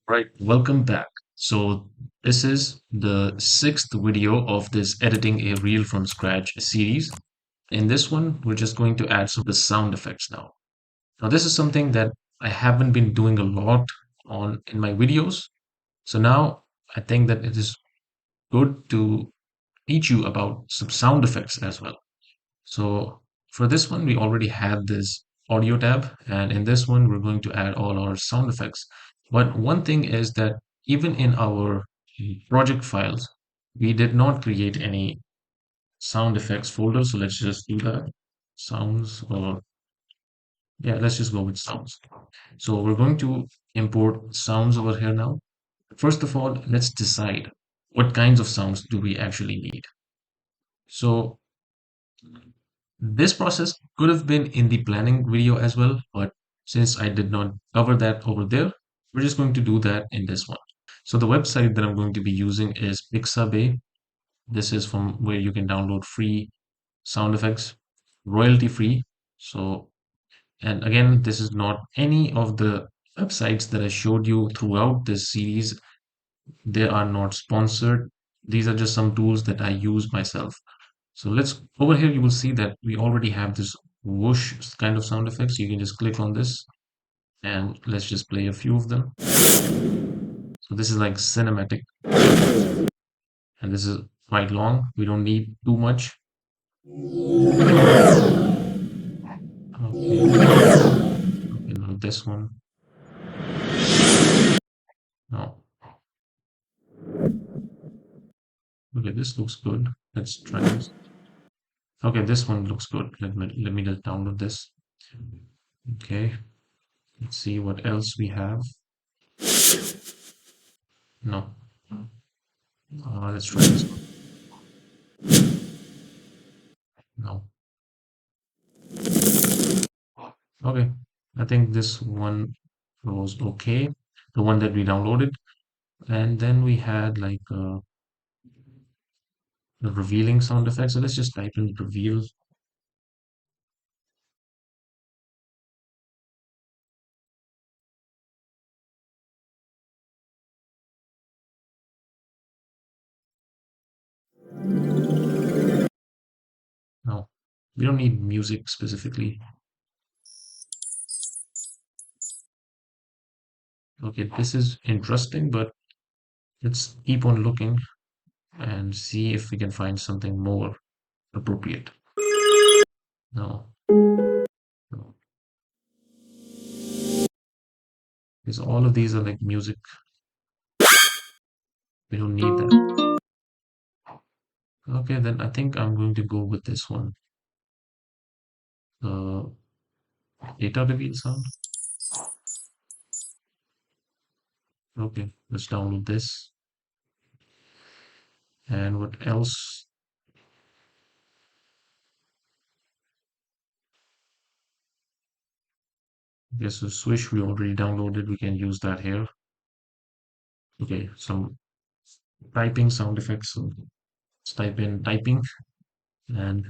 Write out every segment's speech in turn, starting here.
Right, welcome back. So, this is the sixth video of this Editing a Reel from Scratch series. In this one, we're just going to add some of the sound effects now. Now, this is something that I haven't been doing a lot on in my videos. So now I think that it is good to teach you about some sound effects as well. So for this one, we already have this audio tab, and in this one, we're going to add all our sound effects. But one thing is that even in our project files, we did not create any sound effects folder. So let's just do that. Sounds, or yeah, let's just go with sounds. So we're going to import sounds over here now. First of all, let's decide what kinds of sounds do we actually need. So this process could have been in the planning video as well, but since I did not cover that over there, we're just going to do that in this one. So the website that I'm going to be using is Pixabay. This is from where you can download free sound effects, royalty free. So, and again, this is not any of the websites that I showed you throughout this series. They are not sponsored. These are just some tools that I use myself. So let's over here, you will see that we already have this whoosh kind of sound effects. You can just click on this and let's just play a few of them. So this is like cinematic and this is quite long. We don't need too much. Okay, okay, now this one. No. Okay, this looks good. Let's try this. Okay, this one looks good. Let me just download this. Okay, let's see what else we have. No. Let's try this one. No. Okay, I think this one was okay, the one that we downloaded. And then we had like the revealing sound effect. So let's just type in reveal. No, we don't need music specifically. Okay, this is interesting, but let's keep on looking and see if we can find something more appropriate. No, no, because all of these are like music. We don't need that. Okay, then I think I'm going to go with this one. The data reveal sound. Okay, let's download this. And what else? Yes, so Swish we already downloaded. We can use that here. Okay, some typing sound effects. So let's type in typing and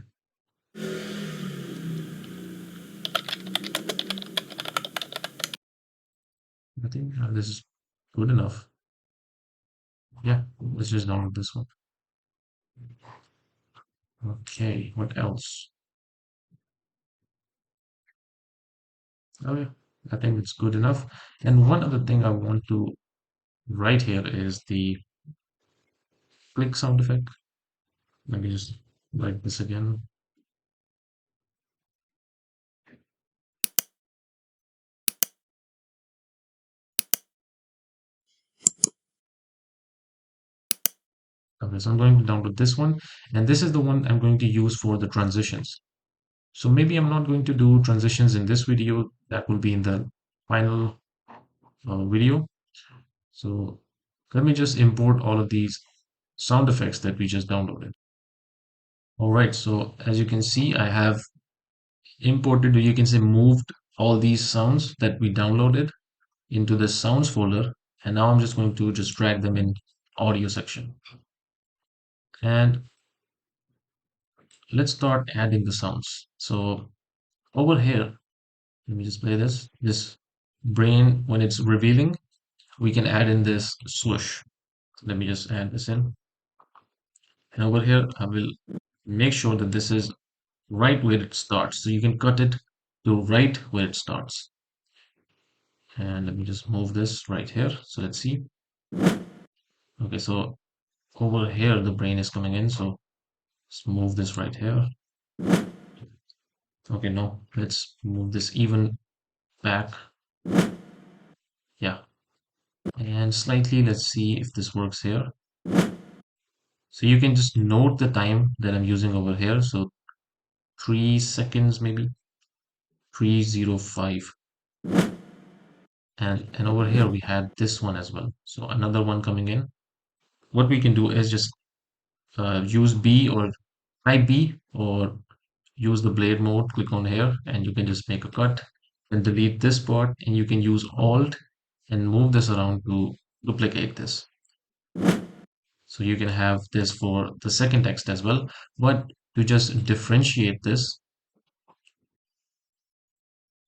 I think this is good enough. Yeah, let's just download this one. Okay, what else? Oh yeah, I think it's good enough. And one other thing I want to write here is the click sound effect. Let me just write this again. Okay, so I'm going to download this one, and this is the one I'm going to use for the transitions. So maybe I'm not going to do transitions in this video. That will be in the final video. So let me just import all of these sound effects that we just downloaded. All right, so as you can see, I have imported, or you can say moved all these sounds that we downloaded into the sounds folder. And now I'm just going to just drag them in audio section. And let's start adding the sounds. So over here, let me just play this brain when it's revealing. we can add in this swoosh. So let me just add this in. And over here, I will make sure that this is right where it starts. So you can cut it to right where it starts. And let me just move this right here. So let's see. Okay, so over here, the brain is coming in. So let's move this right here. Okay, no, let's move this even back. Yeah, and slightly, let's see if this works here. So you can just note the time that I'm using over here. So 3 seconds, maybe 3:05. And over here we had this one as well. So another one coming in. What we can do is just use B or type B or use the blade mode, click on here, and you can just make a cut and delete this part, and you can use Alt and move this around to duplicate this. So you can have this for the second text as well. But to just differentiate this,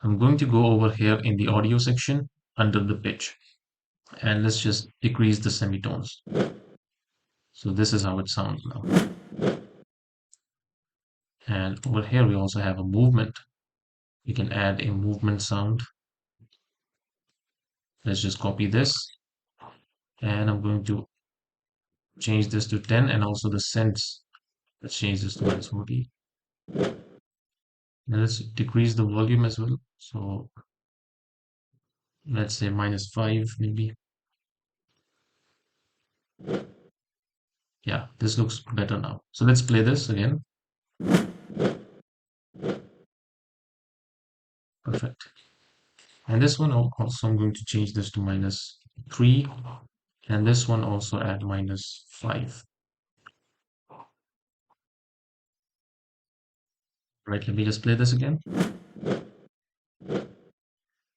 I'm going to go over here in the audio section under the pitch, and let's just decrease the semitones. So this is how it sounds now. And over here we also have a movement. You can add a movement sound. Let's just copy this, and I'm going to change this to 10, and also the cents. Let's change this to -40. Now let's decrease the volume as well. So let's say -5 maybe. Yeah, this looks better now. So let's play this again. Perfect. And this one also I'm going to change this to -3, and this one also at -5. Right, let me just play this again.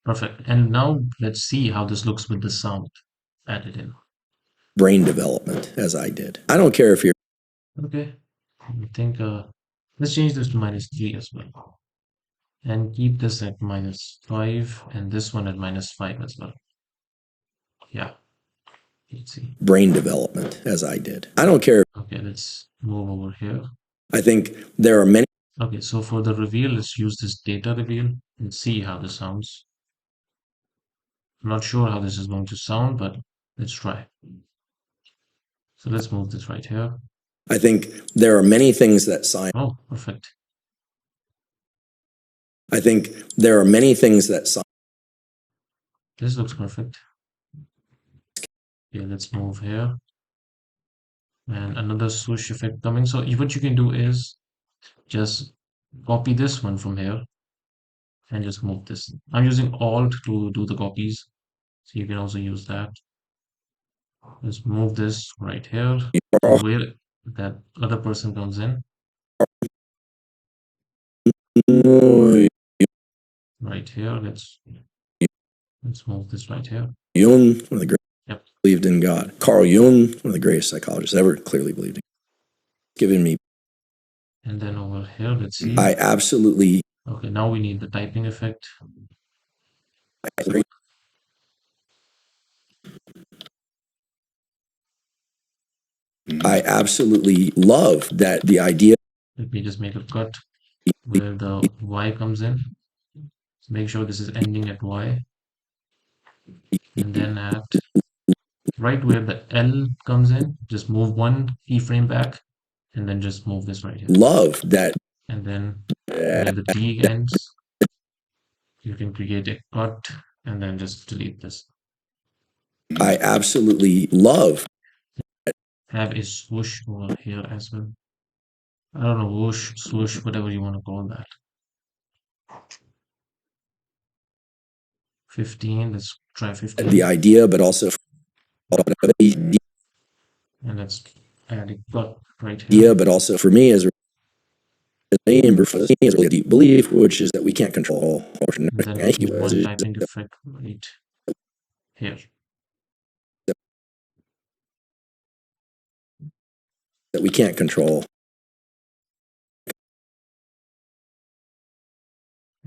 Perfect. And now let's see how this looks with the sound added in. Brain development, as I did. I don't care if you're Okay, I think let's change this to -3 as well. And keep this at -5 and this one at -5 as well. Yeah, let's see. brain development, as I did. I don't care. Okay, let's move over here. I think there are many. Okay, so for the reveal, let's use this data reveal and see how this sounds. I'm not sure how this is going to sound, but let's try. So let's move this right here. I think there are many things that science. Oh, perfect. I think there are many things that science. This looks perfect. Yeah, let's move here. And another swoosh effect coming. So what you can do is just copy this one from here and just move this. I'm using Alt to do the copies, so you can also use that. Let's move this right here to where that other person comes in. Right here. Let's move this right here. Jung, one of the great, Yep. believed in God. Carl Jung, one of the greatest psychologists ever, clearly believed in God. Giving me. And then over here, let's see. I absolutely. Okay, now we need the typing effect. I absolutely love that the idea. Let me just make a cut where the Y comes in. So make sure this is ending at Y. And then at right where the L comes in, just move one keyframe back and then just move this right here. Love that. And then where the D ends, you can create a cut and then just delete this. I absolutely love. Have a swoosh over here as well. I don't know, whoosh, swoosh, whatever you want to call that. 15, let's try 15. The idea, but also. And let's add a cut right here. Yeah, but also for me as is really a deep belief, which is that we can't control. And then one typing effect right here. That we can't control.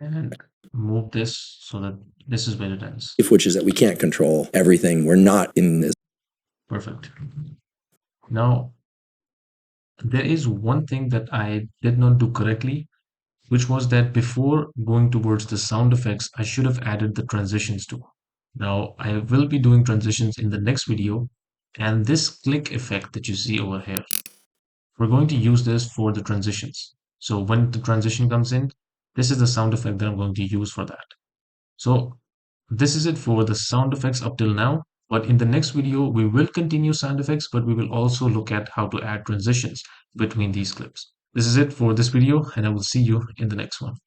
And move this so that this is where it ends. which is that we can't control everything. We're not in this. Perfect. Now, there is one thing that I did not do correctly, which was that before going towards the sound effects, I should have added the transitions too. Now, I will be doing transitions in the next video, and this click effect that you see over here, we're going to use this for the transitions. So when the transition comes in, this is the sound effect that I'm going to use for that. So this is it for the sound effects up till now. But in the next video, we will continue sound effects, but we will also look at how to add transitions between these clips. This is it for this video, and I will see you in the next one.